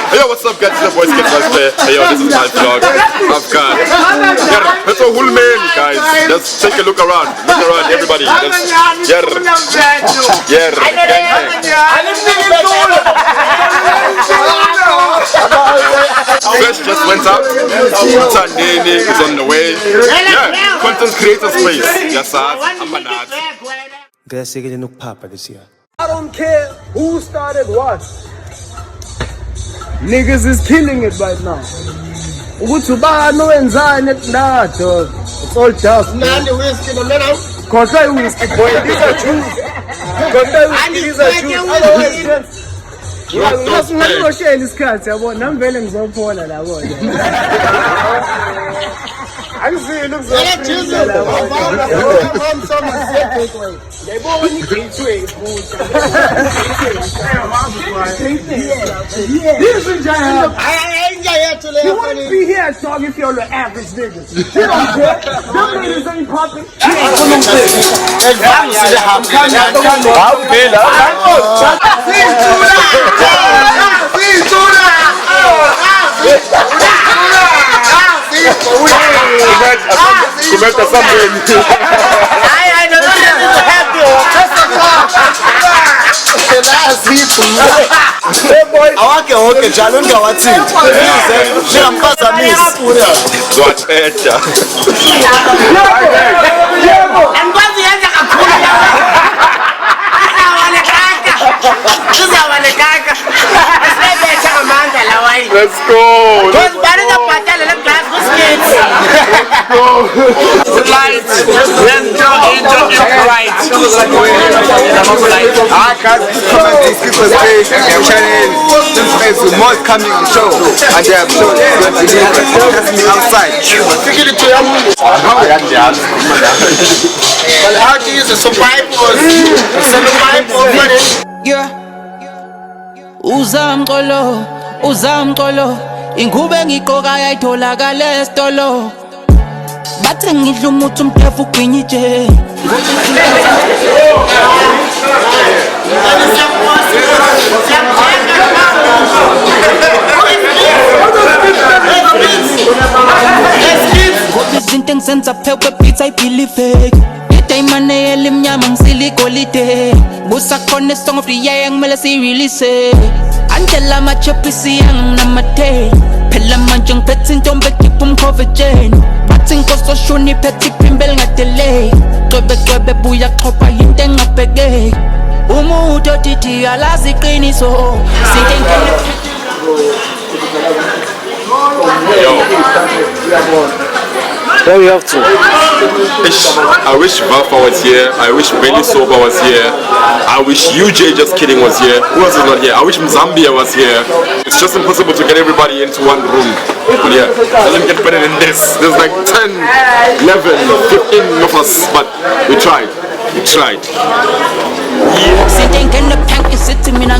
Hey, yo, what's up, guys? It's your boy Skits. Hey, yo, this is my vlog. I've got. That's a whole man, guys. Just take a look around. Look around, everybody. Fresh just went out. Tandini is on the way. Yeah, content creator space. Yes, I'm a nut. I don't care who started what. Niggas is killing it right now. It's all tough. Contra whiskey, boy. These are truth. Contra whiskey, these are truth. Otherwise, I'm share this cat. I'm very I can see it looks like you wouldn't be here talking if you're the average niggas. You don't care. Them niggas ain't popping. Let's go. Let's go. Lights. Let's go into the right. Hi guys, comment on Skits page and their channel. There's more coming on show. And they have shown that's me outside. How to use a survival. Yeah. Uzamqolo ingube ngigqoka yayitholakala esitolo bathe ngidla umuthi umphefo ugwinyije izinto engizenza phekwe beats I believe fake Diamond elimnyama ngisili golide busakhona song of the year ngimele si release Angela machopisi yang namate phela manje ngiphethe intombi ekhipha umkhove jeni bathi inkosi oshuni iphethe iphimbele ngadelay cwebe buya xhopha into engabhekeki umuntu otithi alazi iqiniso There we have to. I wish Vafa was here. I wish Belly Soba was here. I wish UJ Just Kidding was here. Who else is not here? I wish Mzambia was here. It's just impossible to get everybody into one room. But yeah, it doesn't get better than this. There's like 10, 11, 15 of us, but we tried. We tried. Sitting in the tank is sitting in a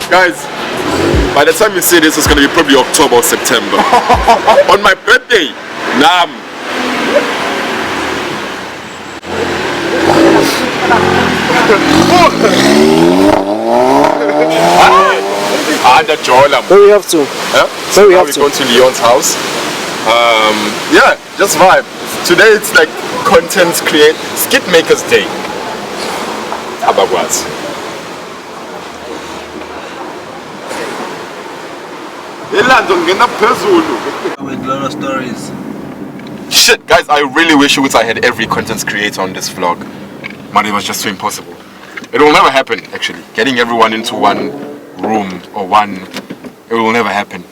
Guys, by the time you see this, it's going to be probably October or September. On my birthday, Nam. Where we have to? Yeah? So now we're going to Leon's house. Yeah, just vibe. Today it's like content create skit makers day. Abagwas. With a lot of stories. Shit, guys, I really wish I had every content creator on this vlog. But it was just so impossible. It will never happen, actually. Getting everyone into one room or it will never happen.